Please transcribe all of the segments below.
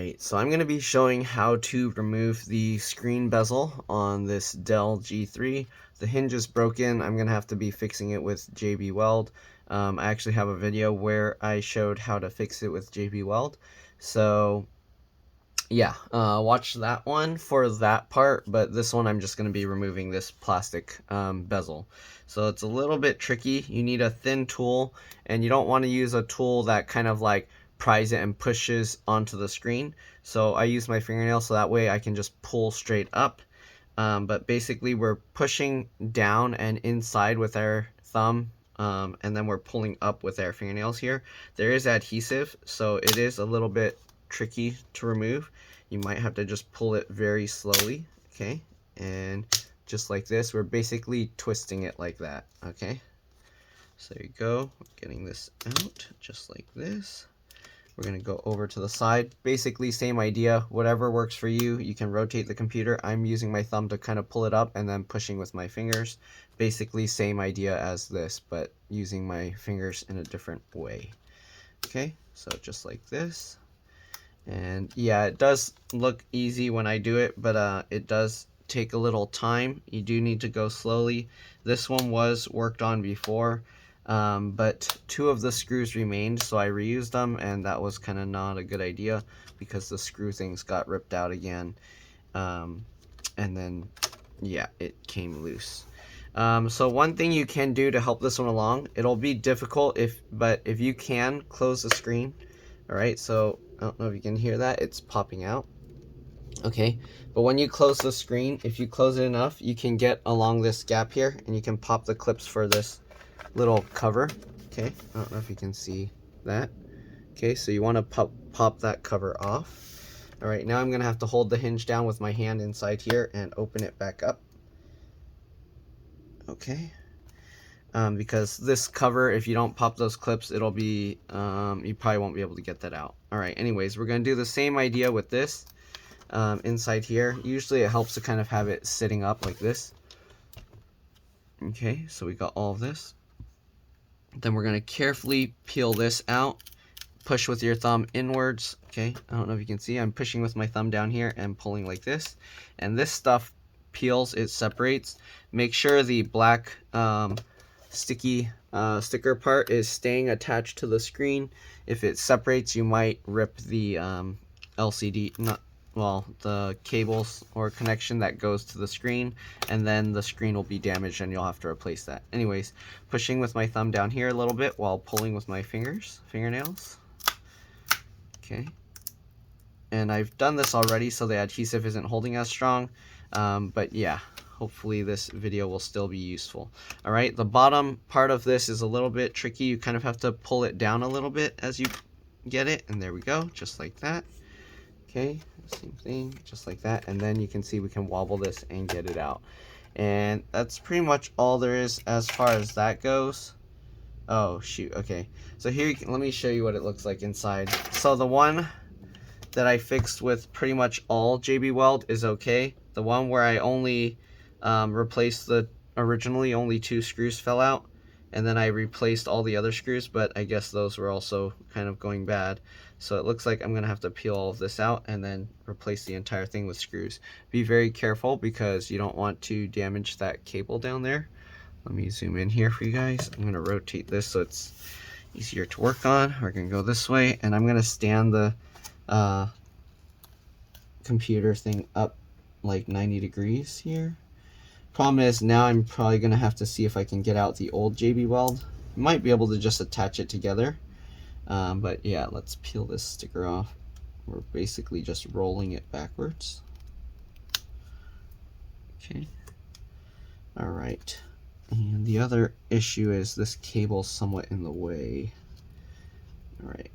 Alright, so I'm going to be showing how to remove the screen bezel on this DELL G3. The hinge is broken. I'm going to have to be fixing it with JB Weld. I actually have a video where I showed how to fix it with JB Weld. So yeah, watch that one for that part, but this one I'm just going to be removing this plastic bezel. So it's a little bit tricky. You need a thin tool, and you don't want to use a tool that kind of like pries it and pushes onto the screen. So I use my fingernail so that way I can just pull straight up. But basically we're pushing down and inside with our thumb, and then we're pulling up with our fingernails here. There is adhesive, so it is a little bit tricky to remove. You might have to just pull it very slowly, okay? And just like this, we're basically twisting it like that, okay? So there you go, getting this out just like this. We're gonna go over to the side. Basically same idea, whatever works for you. You can rotate the computer. I'm using my thumb to kind of pull it up and then pushing with my fingers. Basically same idea as this, but using my fingers in a different way. Okay, so just like this. And yeah, it does look easy when I do it, but it does take a little time. You do need to go slowly. This one was worked on before, but 2 of the screws remained, so I reused them, and that was kind of not a good idea because the screw things got ripped out again. And then yeah, it came loose. So one thing you can do to help this one along, it'll be difficult but if you can close the screen. All right, so I don't know if you can hear that, it's popping out. Okay, but when you close the screen, if you close it enough, you can get along this gap here and you can pop the clips for this little cover. Okay, I don't know if you can see that. Okay, so you want to pop that cover off. All right, now I'm gonna have to hold the hinge down with my hand inside here and open it back up. Okay. Because this cover, if you don't pop those clips, it'll be, you probably won't be able to get that out. Alright, anyways, we're going to do the same idea with this inside here. Usually it helps to kind of have it sitting up like this. Okay, so we got all of this. Then we're going to carefully peel this out. Push with your thumb inwards. Okay, I don't know if you can see. I'm pushing with my thumb down here and pulling like this. And this stuff peels, it separates. Make sure the black sticky sticker part is staying attached to the screen. If it separates, you might rip the LCD, the cables or connection that goes to the screen, and then the screen will be damaged and you'll have to replace that. Anyways, pushing with my thumb down here a little bit while pulling with my fingernails. Okay. And I've done this already, so the adhesive isn't holding as strong, but yeah. Hopefully this video will still be useful. Alright, the bottom part of this is a little bit tricky. You kind of have to pull it down a little bit as you get it. And there we go, just like that. Okay, same thing, just like that. And then you can see we can wobble this and get it out. And that's pretty much all there is as far as that goes. Oh, shoot, okay. So here, let me show you what it looks like inside. So the one that I fixed with pretty much all JB Weld is okay. The one where I only replaced the originally only 2 screws fell out, and then I replaced all the other screws, but I guess those were also kind of going bad. So it looks like I'm gonna have to peel all of this out and then replace the entire thing with screws. Be very careful because you don't want to damage that cable down there. Let me zoom in here for you guys. I'm gonna rotate this so it's easier to work on. We're gonna go this way, and I'm gonna stand the computer thing up like 90 degrees here. Problem is, now I'm probably going to have to see if I can get out the old JB Weld. Might be able to just attach it together. But yeah, let's peel this sticker off. We're basically just rolling it backwards. Okay. Alright. And the other issue is this cable's somewhat in the way. Alright.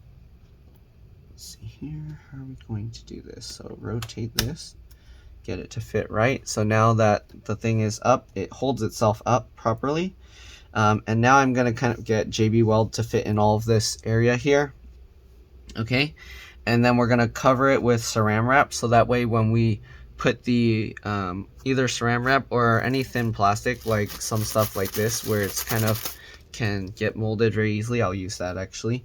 Let's see here. How are we going to do this? So rotate this. Get it to fit right. So now that the thing is up, it holds itself up properly. And now I'm going to kind of get JB Weld to fit in all of this area here. Okay. And then we're going to cover it with saran wrap. So that way when we put the either saran wrap or any thin plastic, like some stuff like this, where it's kind of can get molded very easily, I'll use that actually.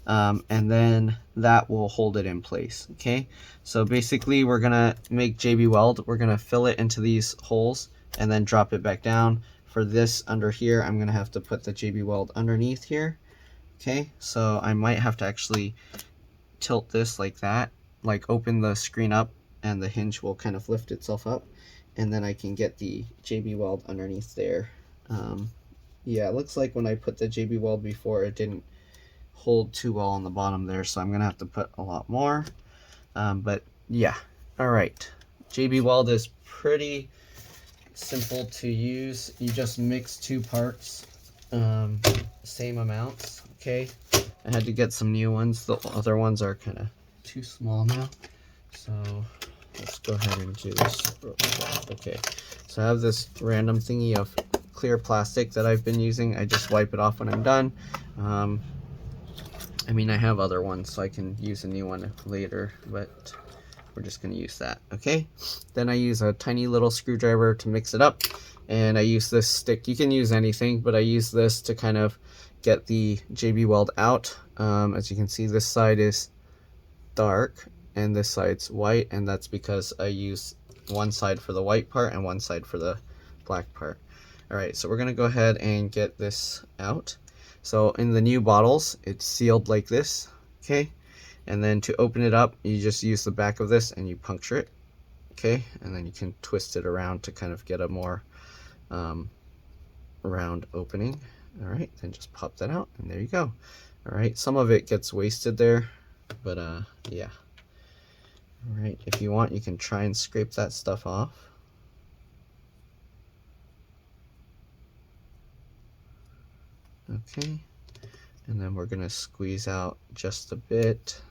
and then that will hold it in place. Okay, so basically we're gonna make JB Weld. We're gonna fill it into these holes and then drop it back down. For this under here, I'm gonna have to put the JB Weld underneath here. Okay, so I might have to actually tilt this like that, like open the screen up, and the hinge will kind of lift itself up, and then I can get the JB Weld underneath there. Yeah, it looks like when I put the JB Weld before, it didn't hold too well on the bottom there, so I'm gonna have to put a lot more. But yeah, all right. JB Weld is pretty simple to use. You just mix 2 parts, same amounts. Okay, I had to get some new ones. The other ones are kind of too small now, so let's go ahead and do this real quick. Okay, so I have this random thingy of clear plastic that I've been using. I just wipe it off when I'm done. I mean, I have other ones, so I can use a new one later, but we're just going to use that. Okay, then I use a tiny little screwdriver to mix it up, and I use this stick. You can use anything, but I use this to kind of get the JB Weld out. As you can see, this side is dark and this side's white, and that's because I use one side for the white part and one side for the black part. Alright, so we're going to go ahead and get this out. So in the new bottles, it's sealed like this. Okay, and then to open it up, you just use the back of this and you puncture it. Okay, and then you can twist it around to kind of get a more round opening. All right, then just pop that out, and there you go. All right, some of it gets wasted there, but yeah. All right, if you want, you can try and scrape that stuff off. Okay, and then we're gonna squeeze out just a bit.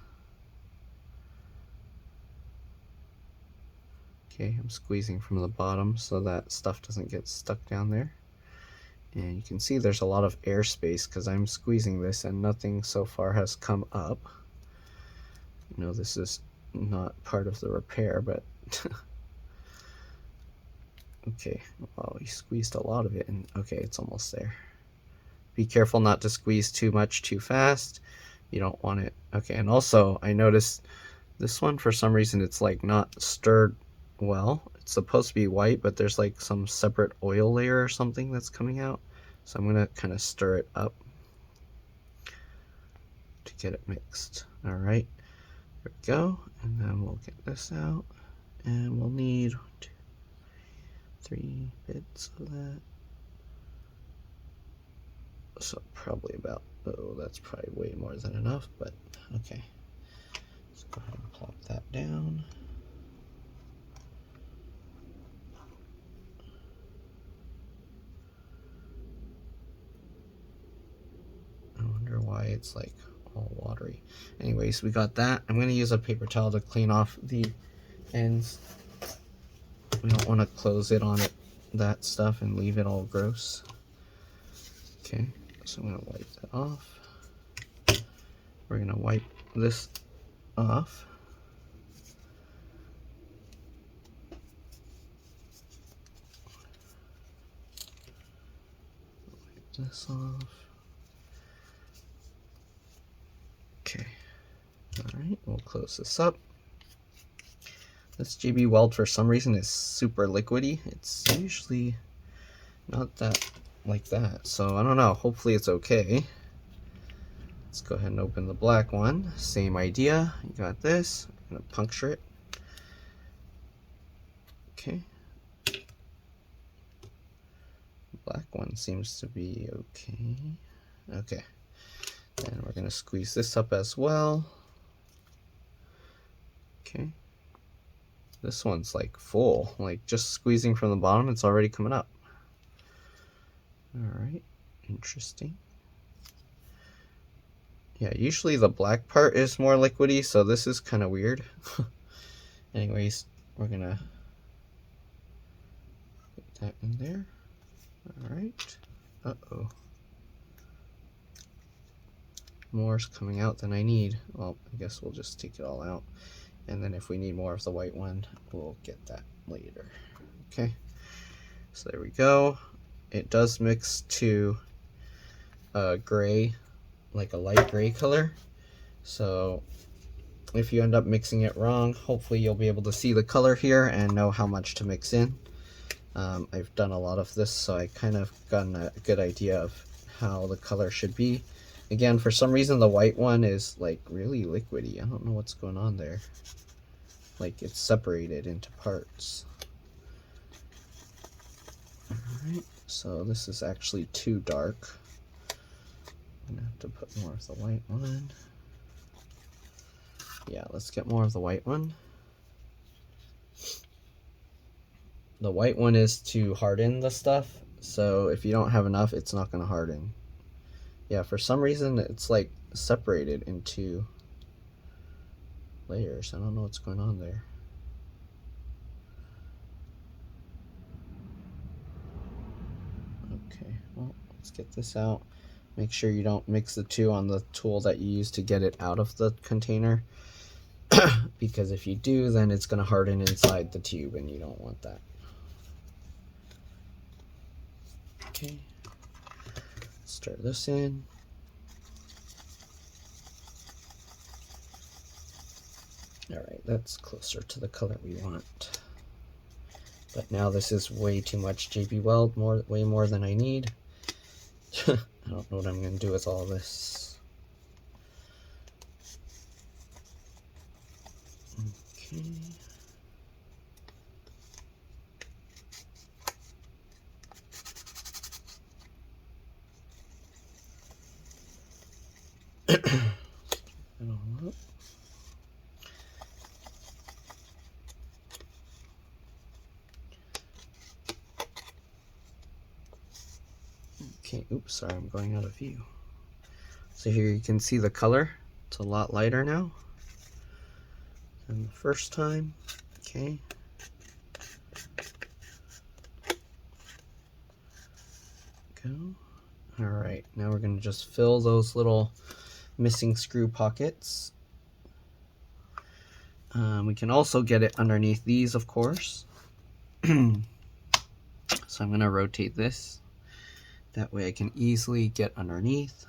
Okay, I'm squeezing from the bottom so that stuff doesn't get stuck down there. And you can see there's a lot of airspace because I'm squeezing this and nothing so far has come up. You know, this is not part of the repair, but okay, well, we squeezed a lot of it, and okay, it's almost there. Be careful not to squeeze too much too fast. You don't want it. Okay, and also I noticed this one, for some reason, it's like not stirred well. It's supposed to be white, but there's like some separate oil layer or something that's coming out. So I'm gonna kind of stir it up to get it mixed. All right, there we go. And then we'll get this out, and we'll need 2, 3 bits of that. So probably about, oh, that's probably way more than enough, but okay. Let's go ahead and plop that down. I wonder why it's like all watery. Anyways, we got that. I'm going to use a paper towel to clean off the ends. We don't want to close it on it, that stuff, and leave it all gross. Okay, so I'm going to wipe that off. We're going to wipe this off. Wipe this off. Okay, alright, we'll close this up. This JB Weld, for some reason, is super liquidy. It's usually not that like that, so I don't know. Hopefully it's okay. Let's go ahead and open the black one. Same idea. You got this. I'm gonna puncture it. Okay. Black one seems to be okay. Okay. And we're gonna squeeze this up as well. Okay. This one's like full. Like just squeezing from the bottom, it's already coming up. Alright. Interesting. Yeah, usually the black part is more liquidy, so this is kind of weird. Anyways, we're gonna put that in there. Alright. Uh-oh. More's coming out than I need. Well, I guess we'll just take it all out. And then if we need more of the white one, we'll get that later. Okay. So there we go. It does mix to gray, like a light gray color. So if you end up mixing it wrong, hopefully you'll be able to see the color here and know how much to mix in. I've done a lot of this, so I kind of gotten a good idea of how the color should be. Again, for some reason the white one is like really liquidy. I don't know what's going on there. Like it's separated into parts. Alright, so this is actually too dark. I'm gonna have to put more of the white one. Yeah, let's get more of the white one. The white one is to harden the stuff, so if you don't have enough, it's not going to harden. Yeah, for some reason, it's like separated into layers. I don't know what's going on there. Okay, well, let's get this out. Make sure you don't mix the two on the tool that you use to get it out of the container. Because if you do, then it's going to harden inside the tube, and you don't want that. Okay, stir this in. Alright, that's closer to the color we want. But now this is way too much JB Weld, way more than I need. I don't know what I'm going to do with all this. Okay. Okay, oops, sorry, I'm going out of view. So here you can see the color. It's a lot lighter now than the first time. Okay. Go. Alright, now we're going to just fill those little missing screw pockets. We can also get it underneath these, of course. So I'm going to rotate this. That way I can easily get underneath.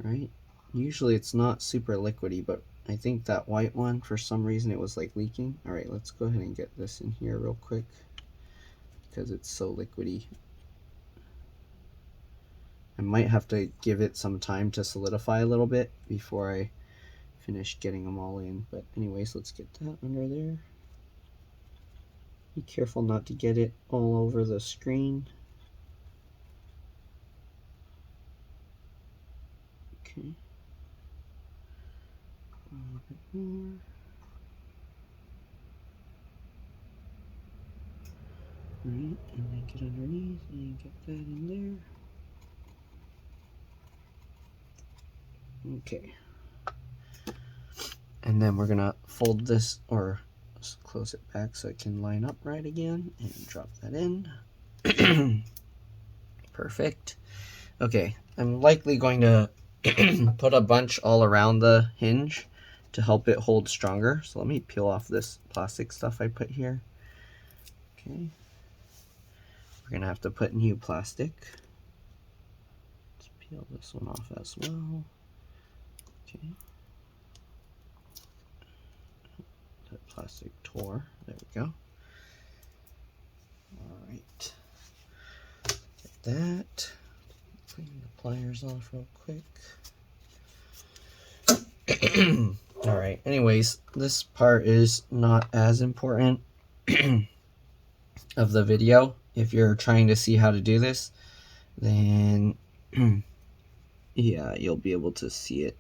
Right? Usually it's not super liquidy, but I think that white one, for some reason, it was like leaking. Alright, let's go ahead and get this in here real quick, because it's so liquidy. I might have to give it some time to solidify a little bit before I finish getting them all in. But anyways, let's get that under there. Be careful not to get it all over the screen. Okay. A little bit more. Right, and then get underneath and get that in there. Okay. And then we're gonna fold this, or close it back so it can line up right again, and drop that in. Perfect. Okay, I'm likely going to put a bunch all around the hinge to help it hold stronger. So let me peel off this plastic stuff I put here. Okay. We're gonna have to put new plastic. Let's peel this one off as well. Okay. That plastic tore. There we go. Alright. Get that. Clean the pliers off real quick. Alright, anyways, this part is not as important of the video. If you're trying to see how to do this, then yeah, you'll be able to see it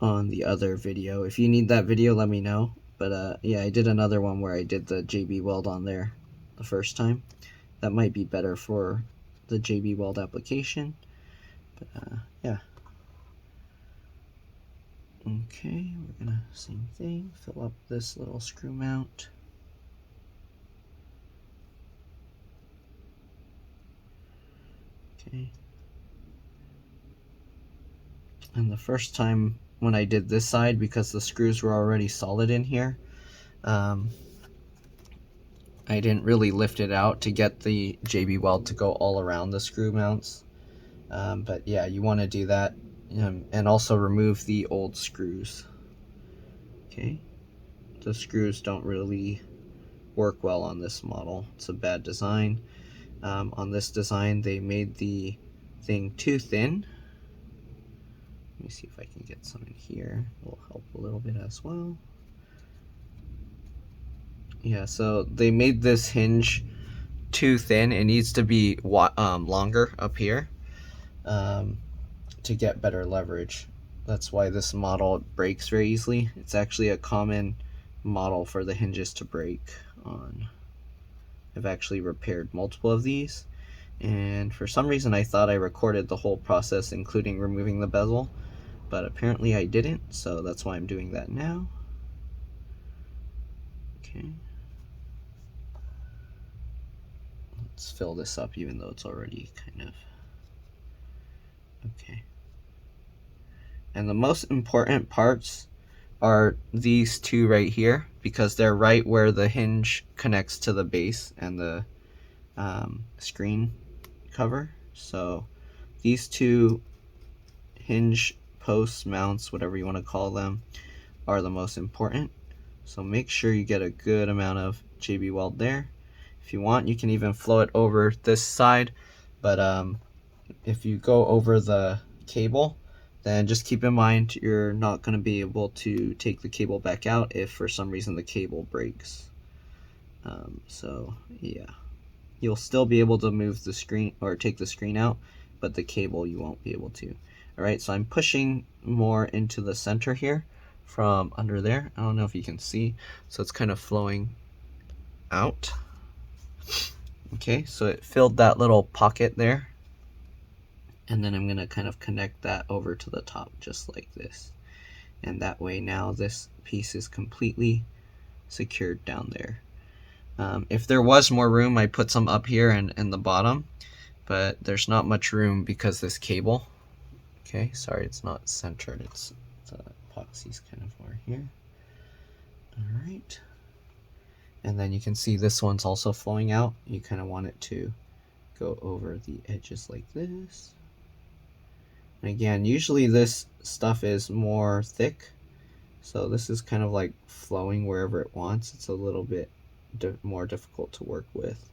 on the other video. If you need that video, let me know. But yeah, I did another one where I did the JB Weld on there the first time. That might be better for the JB Weld application. But yeah. Okay, we're gonna same thing, fill up this little screw mount. Okay. And the first time when I did this side, because the screws were already solid in here, I didn't really lift it out to get the JB Weld to go all around the screw mounts. But yeah, you want to do that and also remove the old screws. Okay, the screws don't really work well on this model. It's a bad design. On this design, they made the thing too thin. Let me see if I can get some in here. It will help a little bit as well. Yeah, so they made this hinge too thin. It needs to be longer up here to get better leverage. That's why this model breaks very easily. It's actually a common model for the hinges to break on. I've actually repaired multiple of these, and for some reason I thought I recorded the whole process including removing the bezel, but apparently I didn't, so that's why I'm doing that now. Okay. Let's fill this up even though it's already kind of... Okay. And the most important parts are these two right here, because they're right where the hinge connects to the base and the screen cover. So these two hinge posts, mounts, whatever you want to call them, are the most important. So make sure you get a good amount of JB Weld there. If you want, you can even flow it over this side, but if you go over the cable, then just keep in mind you're not going to be able to take the cable back out if for some reason the cable breaks. So yeah, you'll still be able to move the screen or take the screen out, but the cable you won't be able to. Alright, so I'm pushing more into the center here from under there. I don't know if you can see, so it's kind of flowing out. Okay, so it filled that little pocket there, and then I'm going to kind of connect that over to the top just like this, and that way now this piece is completely secured down there. If there was more room, I'd put some up here and in the bottom, but there's not much room because this cable. Okay, sorry, it's not centered, it's the epoxy's kind of over here. Alright, and then you can see this one's also flowing out. You kind of want it to go over the edges like this. And again, usually this stuff is more thick, so this is kind of like flowing wherever it wants. It's a little bit more difficult to work with.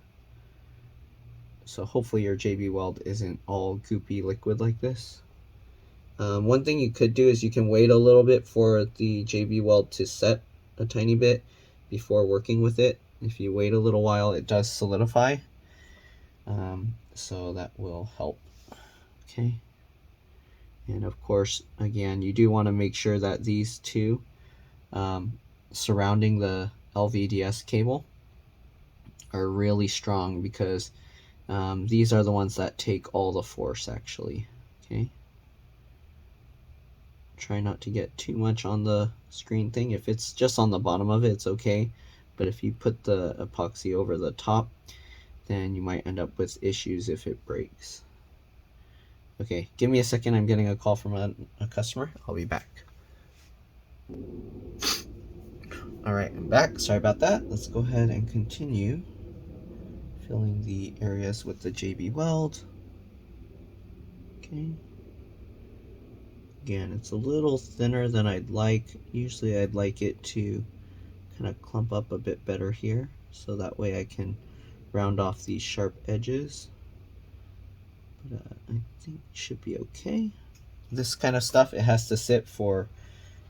So hopefully your JB Weld isn't all goopy liquid like this. One thing you could do is you can wait a little bit for the JB Weld to set a tiny bit before working with it. If you wait a little while, it does solidify. So that will help. Okay. And of course, again, you do want to make sure that these two surrounding the LVDS cable are really strong, because these are the ones that take all the force actually. Okay. Try not to get too much on the screen thing. If it's just on the bottom of it, it's okay, but if you put the epoxy over the top, then you might end up with issues if it breaks. Okay, give me a second, I'm getting a call from a customer. I'll be back. Alright, I'm back. Sorry about that. Let's go ahead and continue filling the areas with the JB Weld. Okay. Again, it's a little thinner than I'd like. Usually I'd like it to kind of clump up a bit better here, so that way I can round off these sharp edges. But I think it should be okay. This kind of stuff, it has to sit for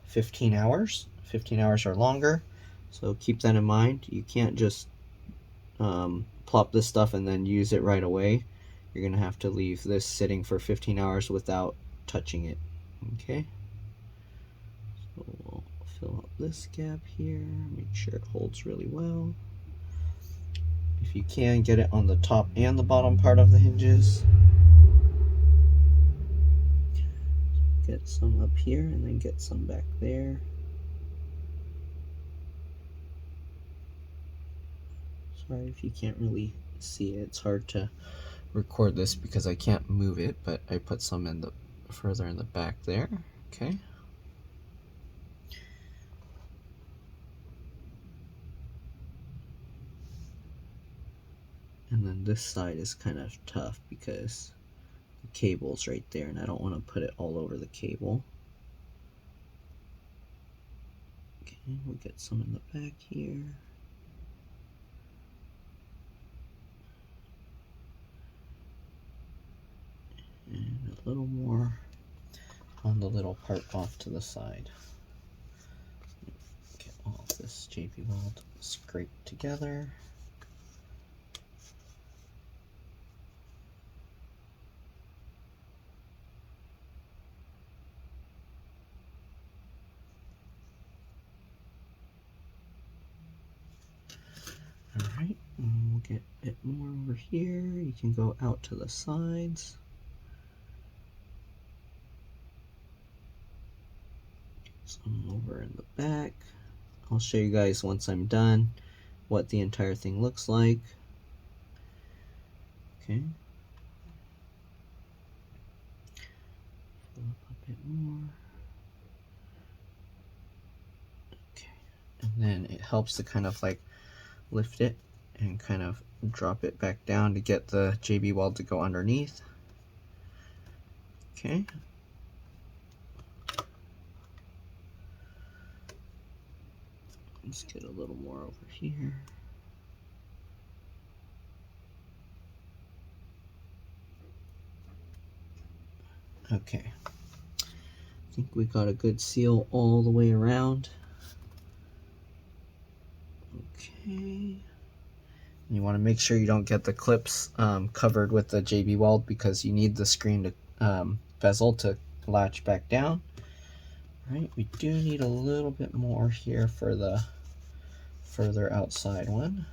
15 hours. 15 hours or longer, so keep that in mind. You can't just plop this stuff and then use it right away. You're gonna have to leave this sitting for 15 hours without touching it. Okay, so we'll fill up this gap here, make sure it holds really well. If you can, get it on the top and the bottom part of the hinges. Get some up here and then get some back there. Sorry if you can't really see it. It's hard to record this because I can't move it, but I put some in the further in the back there. Okay. And then this side is kind of tough because the cables right there, and I don't want to put it all over the cable. Okay, we'll get some in the back here. And a little more on the little part off to the side. Get all of this JB Weld scraped together. Alright, and we'll get a bit more over here. You can go out to the sides. Some over in the back. I'll show you guys once I'm done what the entire thing looks like. Okay. Fill up a bit more. Okay. And then it helps to kind of like lift it and kind of drop it back down to get the JB Weld to go underneath. Okay. Let's get a little more over here. Okay. I think we got a good seal all the way around. Okay. You want to make sure you don't get the clips covered with the JB Weld because you need the screen to bezel to latch back down. Right, we do need a little bit more here for the further outside one.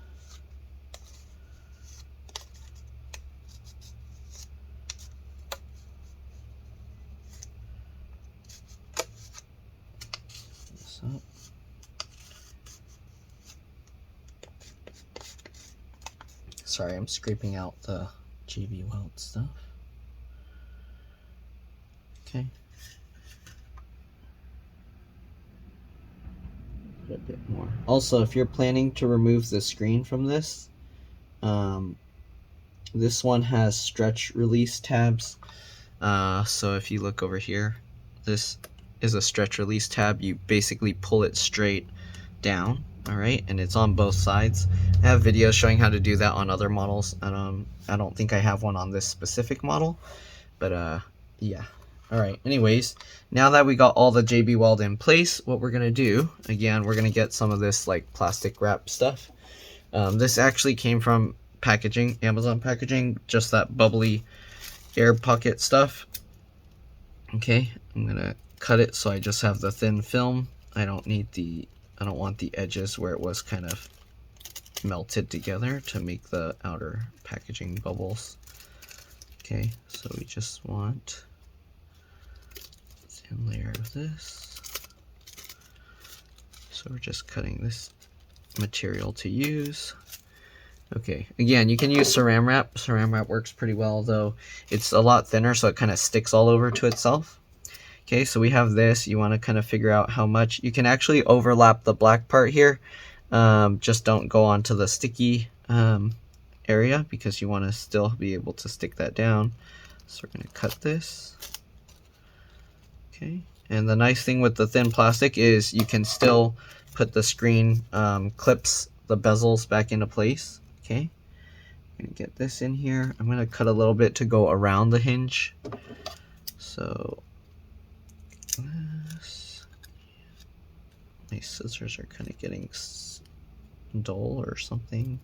This up. Sorry, I'm scraping out the JB Weld stuff. Okay. A bit more. Also, if you're planning to remove the screen from this, this one has stretch release tabs. So if you look over here, this is a stretch release tab. You basically pull it straight down, all right, and it's on both sides. I have videos showing how to do that on other models. I don't think I have one on this specific model, but yeah. All right, anyways, now that we got all the JB Weld in place, what we're gonna do, again, we're gonna get some of this like plastic wrap stuff. This actually came from packaging, Amazon packaging, just that bubbly air pocket stuff. Okay, I'm gonna cut it so I just have the thin film. I don't want the edges where it was kind of melted together to make the outer packaging bubbles. Okay, so we just want thin layer of this. So we're just cutting this material to use. Okay, again, you can use saran wrap. Saran wrap works pretty well, though it's a lot thinner, so it kind of sticks all over to itself. Okay, so we have this. You want to kind of figure out how much. You can actually overlap the black part here. Just don't go onto the sticky area because you want to still be able to stick that down. So we're going to cut this. Okay, and the nice thing with the thin plastic is you can still put the screen clips, the bezels back into place. Okay, I'm going to get this in here. I'm going to cut a little bit to go around the hinge. So this, my scissors are kind of getting dull or something.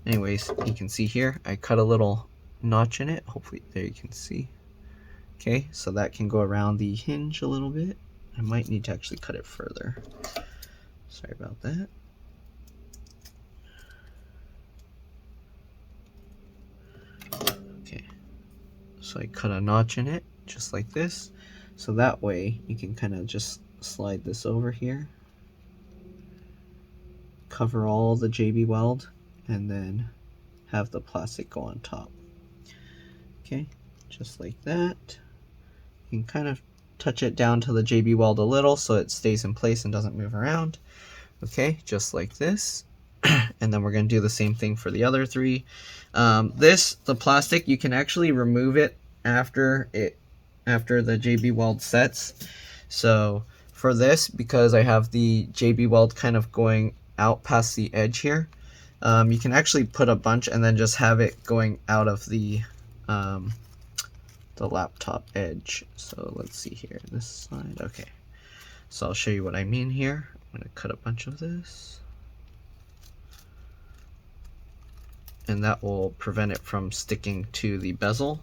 Anyways, you can see here, I cut a little notch in it. Hopefully there you can see. Okay, so that can go around the hinge a little bit. I might need to actually cut it further. Sorry about that. Okay, so I cut a notch in it, just like this. So that way you can kind of just slide this over here, cover all the JB Weld, and then have the plastic go on top. Okay, just like that. You can kind of touch it down to the JB Weld a little so it stays in place and doesn't move around. Okay, just like this. And then we're going to do the same thing for the other three. The plastic, you can actually remove it after the JB Weld sets. So for this, because I have the JB Weld kind of going out past the edge here, you can actually put a bunch and then just have it going out of the laptop edge. So let's see here, this side. Okay, so I'll show you what I mean here. I'm gonna cut a bunch of this, and that will prevent it from sticking to the bezel.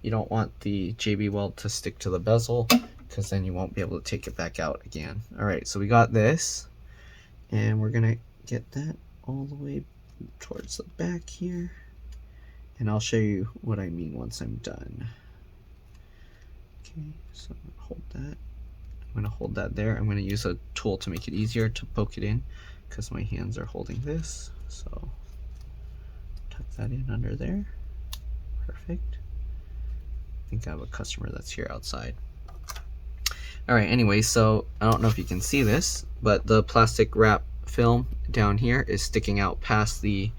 You don't want the JB Weld to stick to the bezel, because then you won't be able to take it back out again. Alright, so we got this, and we're gonna get that all the way towards the back here, and I'll show you what I mean once I'm done. Okay, so I'm gonna hold that. I'm gonna hold that there. I'm gonna use a tool to make it easier to poke it in, because my hands are holding this. So tuck that in under there. Perfect. I think I have a customer that's here outside. Alright, anyway, so I don't know if you can see this, but the plastic wrap film down here is sticking out past the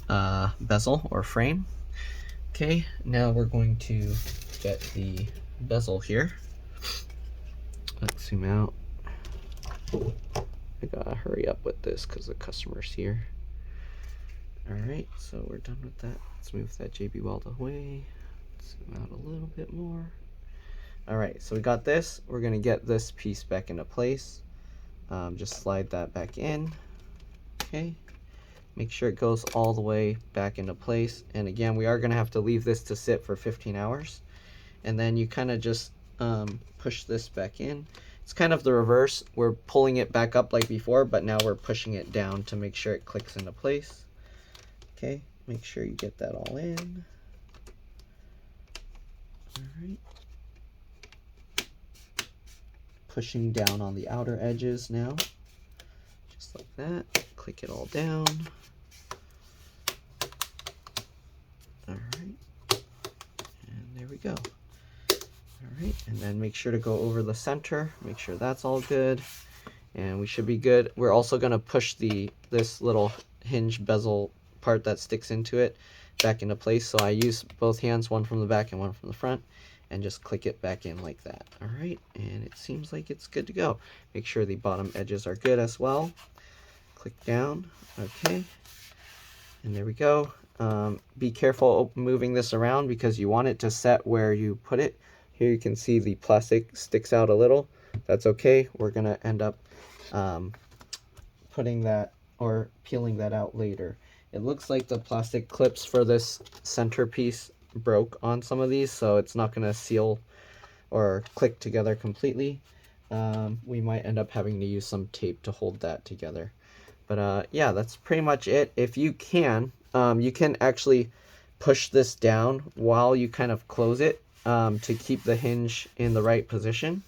bezel or frame. Okay, now we're going to get the bezel here. Let's zoom out. I gotta hurry up with this because the customer's here. Alright, so we're done with that. Let's move that JB Weld away. Zoom out a little bit more. Alright, so we got this. We're going to get this piece back into place. Just slide that back in. Okay. Make sure it goes all the way back into place. And again, we are going to have to leave this to sit for 15 hours. And then you kind of just push this back in. It's kind of the reverse. We're pulling it back up like before, but now we're pushing it down to make sure it clicks into place. Okay, make sure you get that all in. Alright. Pushing down on the outer edges now. Just like that. Click it all down. Alright. And there we go. Alright, and then make sure to go over the center. Make sure that's all good. And we should be good. We're also going to push this little hinge bezel part that sticks into it back into place. So I use both hands, one from the back and one from the front, and just click it back in like that. Alright, and it seems like it's good to go. Make sure the bottom edges are good as well. Click down. Okay, and there we go. Be careful moving this around because you want it to set where you put it. Here you can see the plastic sticks out a little. That's okay. We're going to end up putting that or peeling that out later. It looks like the plastic clips for this centerpiece broke on some of these, so it's not going to seal or click together completely. We might end up having to use some tape to hold that together. But yeah, that's pretty much it. If you can actually push this down while you kind of close it to keep the hinge in the right position.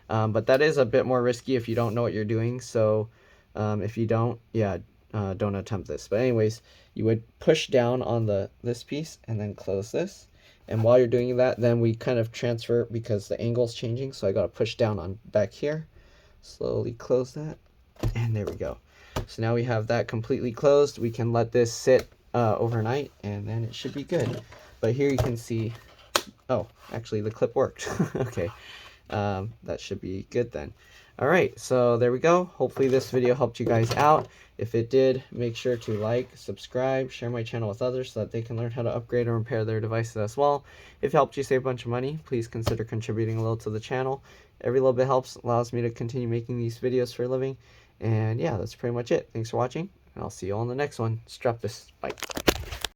But that is a bit more risky if you don't know what you're doing. So if you don't, don't attempt this. But anyways, you would push down on this piece and then close this. And while you're doing that, then we kind of transfer because the angle's changing. So I got to push down on back here. Slowly close that. And there we go. So now we have that completely closed. We can let this sit overnight and then it should be good. But here you can see, oh, actually the clip worked. Okay, that should be good then. Alright, so there we go. Hopefully this video helped you guys out. If it did, make sure to like, subscribe, share my channel with others so that they can learn how to upgrade or repair their devices as well. If it helped you save a bunch of money, please consider contributing a little to the channel. Every little bit helps, allows me to continue making these videos for a living. And yeah, that's pretty much it. Thanks for watching, and I'll see you all in the next one. Strap this. Bye.